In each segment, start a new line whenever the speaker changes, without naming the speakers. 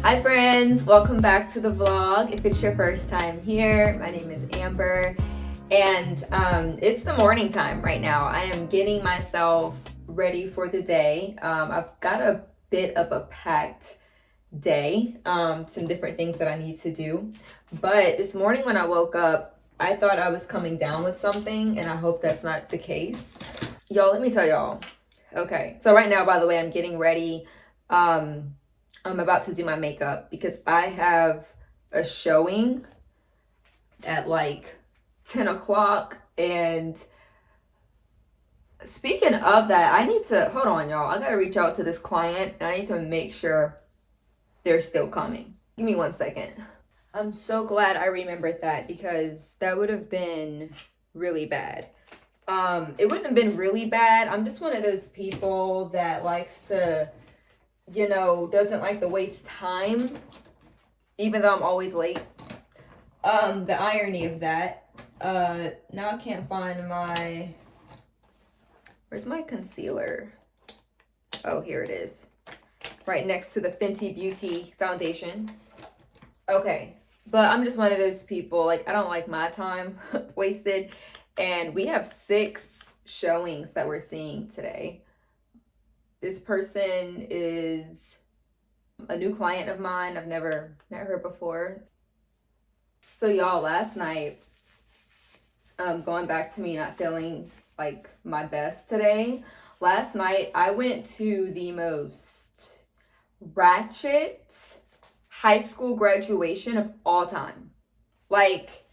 Hi friends, welcome back to the vlog. If it's your first time here, my name is Amber and it's the morning time right now. I am getting myself ready for the day. I've got a bit of a packed day, some different things that I need to do. But this morning when I woke up, I thought I was coming down with something and I hope that's not the case. Y'all, let me tell y'all. Okay, so right now, by the way, I'm getting ready. I'm about to do my makeup because I have a showing at like 10 o'clock. And speaking of that, I need to, hold on y'all, I gotta reach out to this client and I need to make sure they're still coming. Give me 1 second. I'm so glad I remembered that because that would have been really bad. It wouldn't have been really bad. I'm just one of those people that likes to, you know, doesn't like to waste time, even though I'm always late. The irony of that. Now I can't find my, where's my concealer? Oh, here it is. Right next to the Fenty Beauty foundation. Okay, but I'm just one of those people, like, I don't like my time wasted. And we have 6 showings that we're seeing today. This person is a new client of mine. I've never met her before. So y'all, last night, going back to me not feeling like my best today. Last night, I went to the most ratchet high school graduation of all time. Like,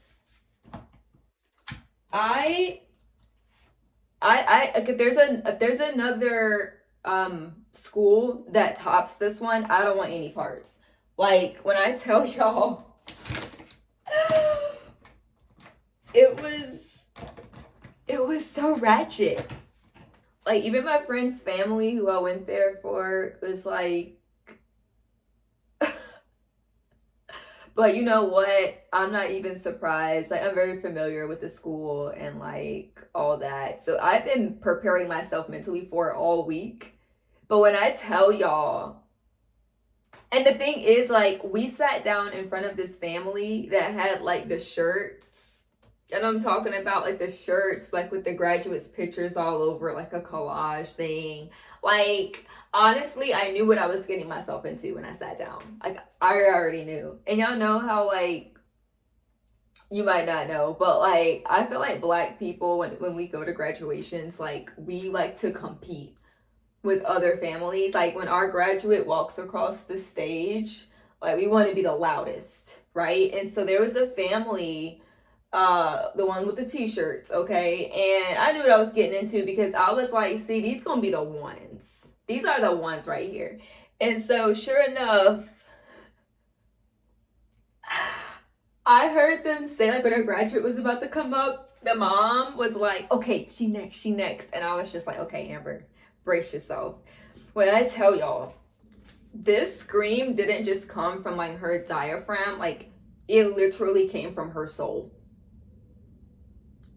if there's another school that tops this one, I don't want any parts. Like, when I tell y'all, it was so ratchet. Like, even my friend's family who I went there for was like, but you know what? I'm not even surprised. Like, I'm very familiar with the school and like all that. So I've been preparing myself mentally for it all week. But when I tell y'all, and the thing is, like, we sat down in front of this family that had like the shirts. And I'm talking about like the shirts, like with the graduates' pictures all over, like a collage thing. Like, honestly, I knew what I was getting myself into when I sat down. Like, I already knew. And y'all know how, like, you might not know, but like, I feel like Black people, when we go to graduations, like, we like to compete with other families. Like, when our graduate walks across the stage, like, we want to be the loudest, right? And so there was a family, the one with the t-shirts, okay? And I knew what I was getting into because I was like, see, these gonna be the ones. These are the ones right here. And so sure enough, I heard them say, like, when a graduate was about to come up, the mom was like, okay, she next. And I was just like, okay, Amber, brace yourself. When I tell y'all, this scream didn't just come from like her diaphragm, like it literally came from her soul.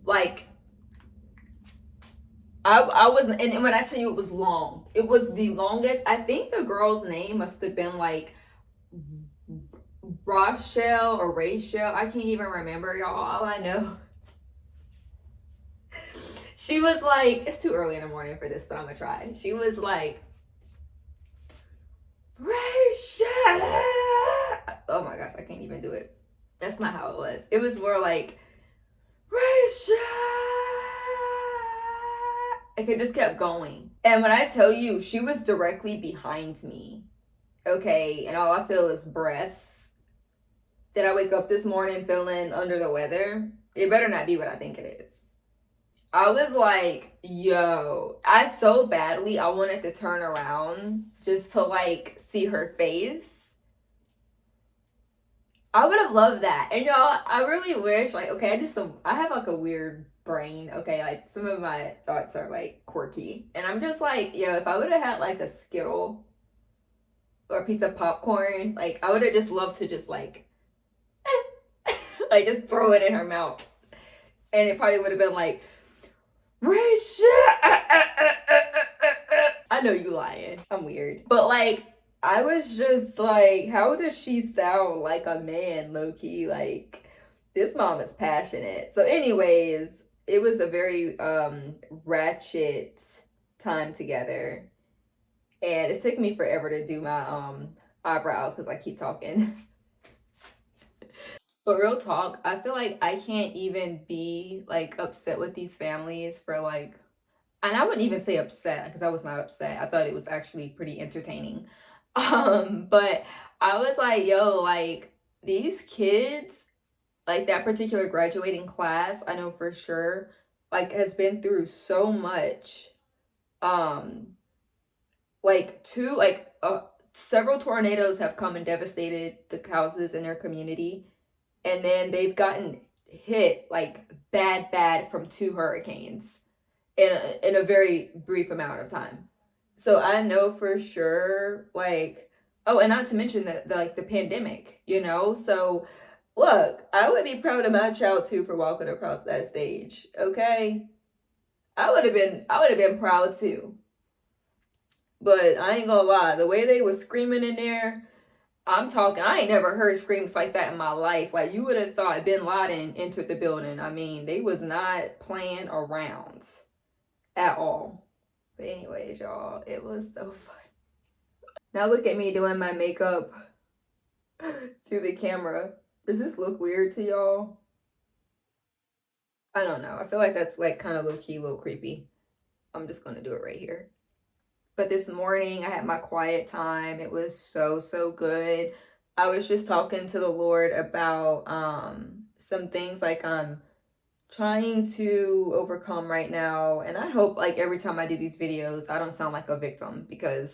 Like, I wasn't, and when I tell you it was long, it was the longest. I think the girl's name must have been like Rochelle or Rachel. I can't even remember, y'all. All I know, she was like, it's too early in the morning for this, but I'm gonna try. She was like, Rachel. Oh my gosh, I can't even do it. That's not how it was. It was more like, Rachel. Like, it just kept going. And when I tell you, she was directly behind me. Okay, and all I feel is breath. Did I wake up this morning feeling under the weather? It better not be what I think it is. I was like, yo, I so badly, I wanted to turn around just to like see her face. I would have loved that. And y'all, I really wish, like, okay, I have like a weird brain, okay? Like, some of my thoughts are like quirky. And I'm just like, yo, if I would have had like a Skittle or a piece of popcorn, like, I would have just loved to just like, like, just throw it in her mouth. And it probably would have been like, Rachel. I know you lying. I'm weird. But like, I was just like, how does she sound like a man, low key? Like, this mom is passionate. So, anyways, it was a very ratchet time together. And it took me forever to do my eyebrows because I keep talking. But real talk, I feel like I can't even be like upset with these families for like, and I wouldn't even say upset because I was not upset. I thought it was actually pretty entertaining. But I was like, yo, like these kids, like that particular graduating class, I know for sure, like has been through so much. Um, like several tornadoes have come and devastated the houses in their community, and then they've gotten hit like bad from two hurricanes in a very brief amount of time. So I know for sure, like, oh, and not to mention that like the pandemic, you know. So look, I would be proud of my child too for walking across that stage. Okay, I would have been proud too. But I ain't gonna lie, the way they was screaming in there, I'm talking, I ain't never heard screams like that in my life. Like you would have thought Bin Laden entered the building. I mean, they was not playing around at all. But anyways, y'all, it was so fun. Now look at me doing my makeup through the camera. Does this look weird to y'all? I don't know. I feel like that's like kind of low key, a little creepy. I'm just gonna do it right here. But this morning I had my quiet time. It was so good. I was just talking to the Lord about some things like I'm trying to overcome right now. And I hope like every time I do these videos, I don't sound like a victim because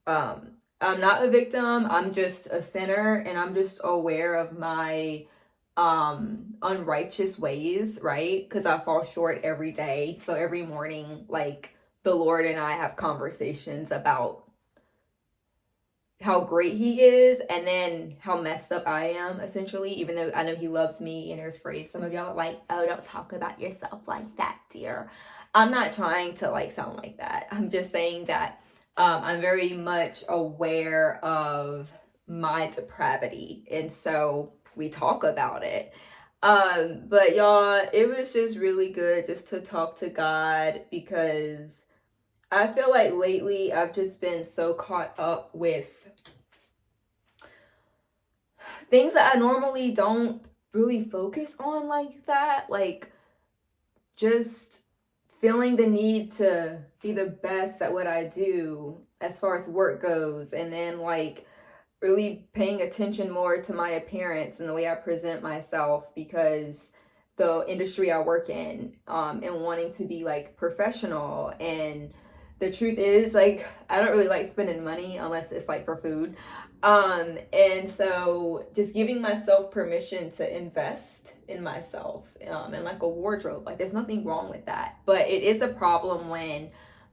I'm not a victim. I'm just a sinner and I'm just aware of my unrighteous ways, right? Because I fall short every day. So every morning, like the Lord and I have conversations about how great he is and then how messed up I am, essentially, even though I know he loves me and there's grace. Some of y'all are like, oh, don't talk about yourself like that, dear. I'm not trying to like sound like that. I'm just saying that I'm very much aware of my depravity, and so we talk about it. But y'all, it was just really good just to talk to God because I feel like lately I've just been so caught up with things that I normally don't really focus on like that. Like just feeling the need to be the best at what I do as far as work goes, and then like really paying attention more to my appearance and the way I present myself because the industry I work in, and wanting to be like professional. And the truth is like I don't really like spending money unless it's like for food. And so just giving myself permission to invest in myself, and like a wardrobe, like there's nothing wrong with that, but it is a problem when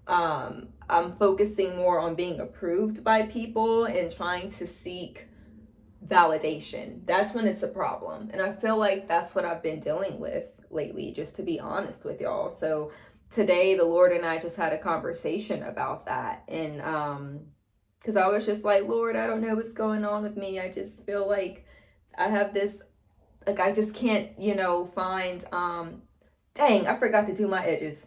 I'm focusing more on being approved by people and trying to seek validation. That's when it's a problem. And I feel like that's what I've been dealing with lately, just to be honest with y'all. So today the Lord and I just had a conversation about that. And because I was just like, Lord, I don't know what's going on with me. I just feel like I have this, like I just can't, find dang, I forgot to do my edges.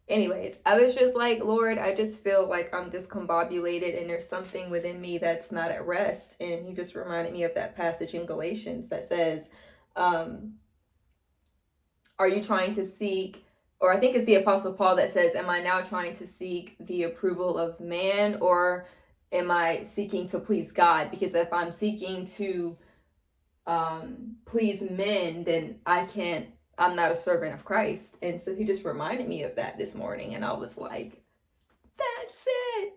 Anyways, I was just like, Lord, I just feel like I'm discombobulated and there's something within me that's not at rest. And he just reminded me of that passage in Galatians that says, are you trying to seek, or I think it's the Apostle Paul that says, am I now trying to seek the approval of man, or am I seeking to please God? Because if I'm seeking to please men, then I'm not a servant of Christ. And so he just reminded me of that this morning, and I was like, that's it.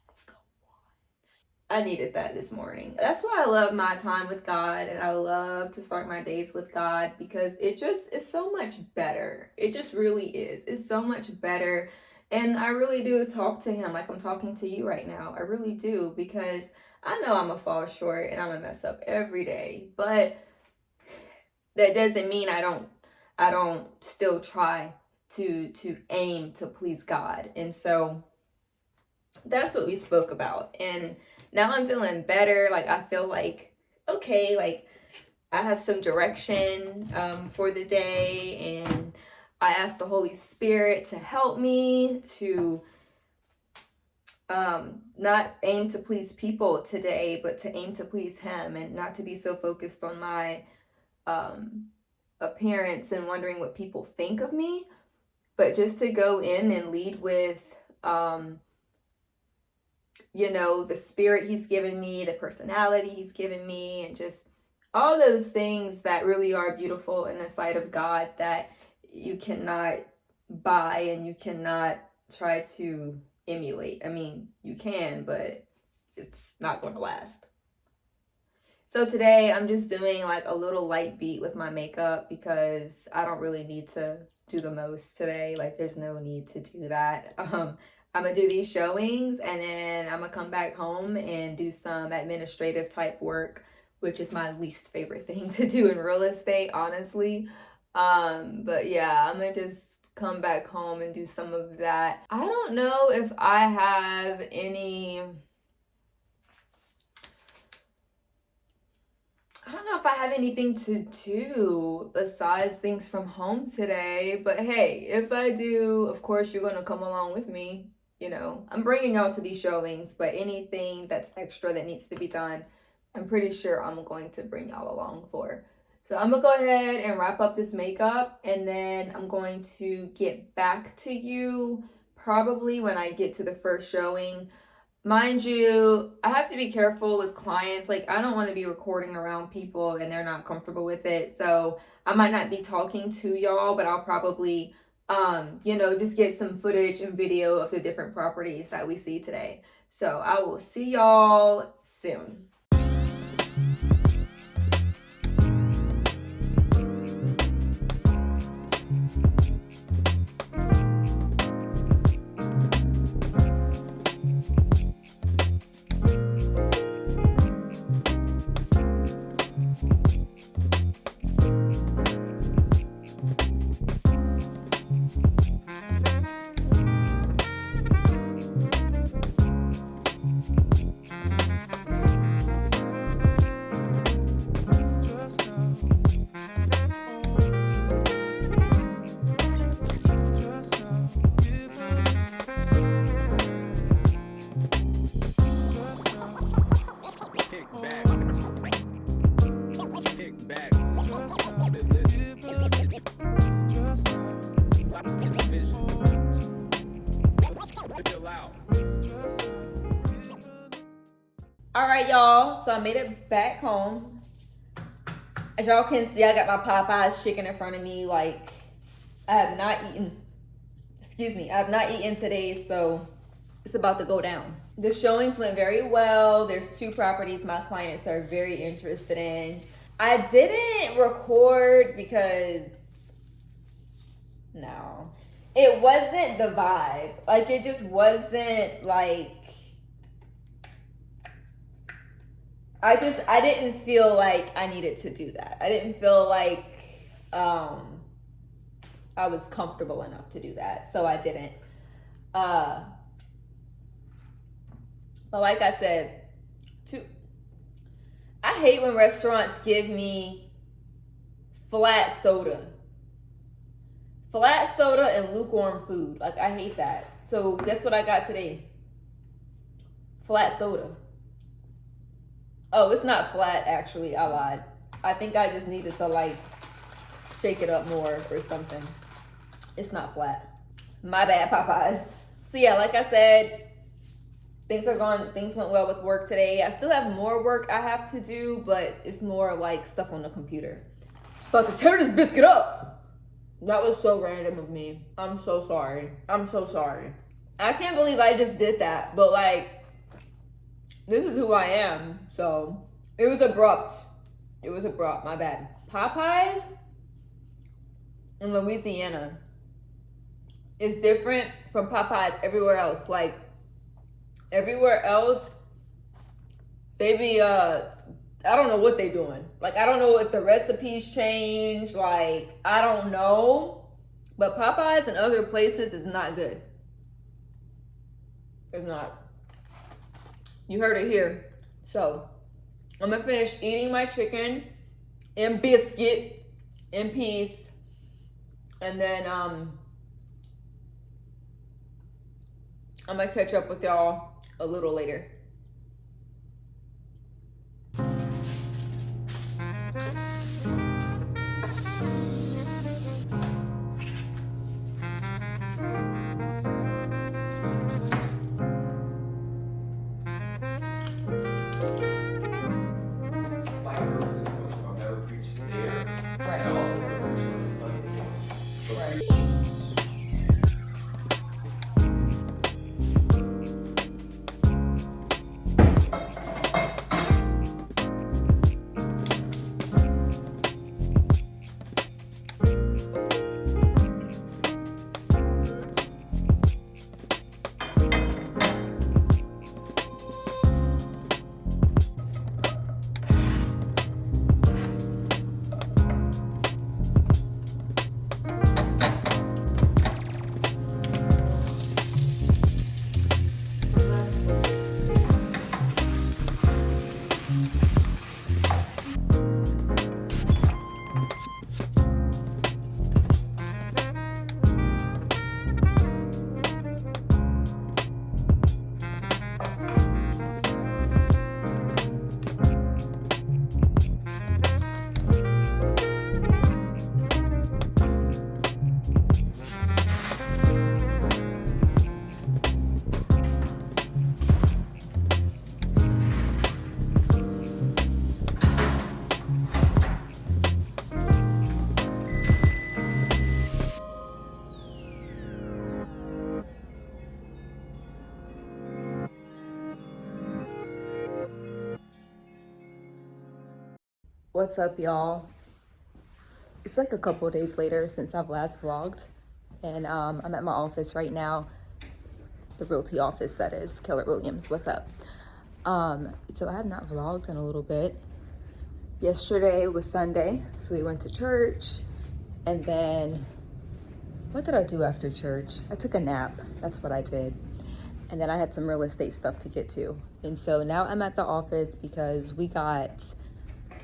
That's the one. I needed that this morning. That's why I love my time with God, and I love to start my days with God because it just is so much better. It just really is. It's so much better. And I really do talk to him like I'm talking to you right now. I really do, because I know I'm a fall short and I'm a mess up every day, but that doesn't mean I don't still try to aim to please God. And so that's what we spoke about. And now I'm feeling better. Like, I feel like, okay, like I have some direction for the day, and I asked the Holy Spirit to help me to not aim to please people today, but to aim to please Him, and not to be so focused on my appearance and wondering what people think of me, but just to go in and lead with you know, the spirit He's given me, the personality He's given me, and just all those things that really are beautiful in the sight of God that you cannot buy and you cannot try to emulate. I mean, you can, but it's not going to last. So today I'm just doing like a little light beat with my makeup because I don't really need to do the most today. Like, there's no need to do that. I'm gonna do these showings, and then I'm gonna come back home and do some administrative type work, which is my least favorite thing to do in real estate, honestly. But yeah, I'm gonna just come back home and do some of that. I don't know if I have any, I don't know if I have anything to do besides things from home today, but hey, if I do, of course, you're gonna come along with me. You know, I'm bringing y'all to these showings, but anything that's extra that needs to be done, I'm pretty sure I'm going to bring y'all along for. So I'm gonna go ahead and wrap up this makeup, and then I'm going to get back to you probably when I get to the first showing. Mind you, I have to be careful with clients. Like, I don't want to be recording around people and they're not comfortable with it. So I might not be talking to y'all, but I'll probably you know, just get some footage and video of the different properties that we see today. So I will see y'all soon. All right, y'all, so I made it back home. As y'all can see, I got my Popeyes chicken in front of me. Like, I have not eaten today, so it's about to go down. The showings went very well. There's 2 properties my clients are very interested in. I didn't record because, no, it wasn't the vibe. Like, it just wasn't like, I didn't feel like I needed to do that. I didn't feel like I was comfortable enough to do that, so I didn't. But like I said, I hate when restaurants give me flat soda and lukewarm food. Like, I hate that. So that's what I got today. Flat soda. Oh, it's not flat, actually. I lied. I think I just needed to, like, shake it up more or something. It's not flat. My bad, Popeyes. So yeah, like I said, things went well with work today. I still have more work I have to do, but it's more like stuff on the computer. But to tear this biscuit up, that was so random of me. I'm so sorry. I can't believe I just did that, but like, this is who I am, so it was abrupt. My bad. Popeyes in Louisiana is different from Popeyes everywhere else. Like, everywhere else, they be, I don't know what they doing. Like, I don't know if the recipes change. Like, I don't know. But Popeyes and other places is not good. It's not. You heard it here. So I'm gonna finish eating my chicken and biscuit in peace. And then I'm gonna catch up with y'all a little later. What's up, y'all? It's like a couple days later since I've last vlogged, and I'm at my office right now, the realty office, that is, Keller Williams. What's up? So I have not vlogged in a little bit. Yesterday was Sunday, so we went to church, and then what did I do after church? I took a nap. That's what I did. And then I had some real estate stuff to get to. And so now I'm at the office because we got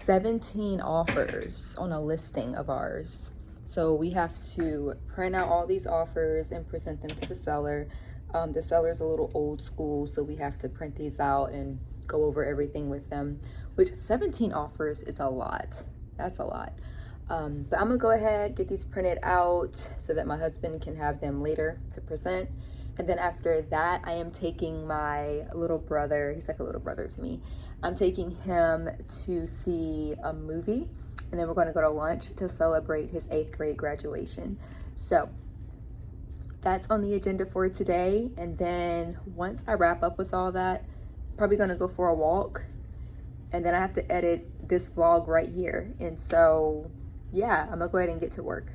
17 offers on a listing of ours. So we have to print out all these offers and present them to the seller. The seller's a little old school, so we have to print these out and go over everything with them, which 17 offers is a lot. That's a lot. But I'm gonna go ahead, get these printed out so that my husband can have them later to present. And then after that, I am taking my little brother, he's like a little brother to me. I'm taking him to see a movie, and then we're gonna go to lunch to celebrate his 8th grade graduation. So that's on the agenda for today. And then once I wrap up with all that, I'm probably gonna go for a walk, and then I have to edit this vlog right here. And so, yeah, I'm gonna go ahead and get to work.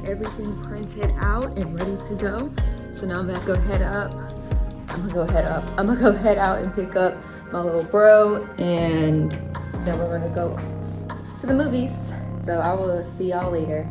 Everything printed out and ready to go. So now I'm gonna go head up. I'm gonna go head out and pick up my little bro, and then we're gonna go to the movies. So I will see y'all later.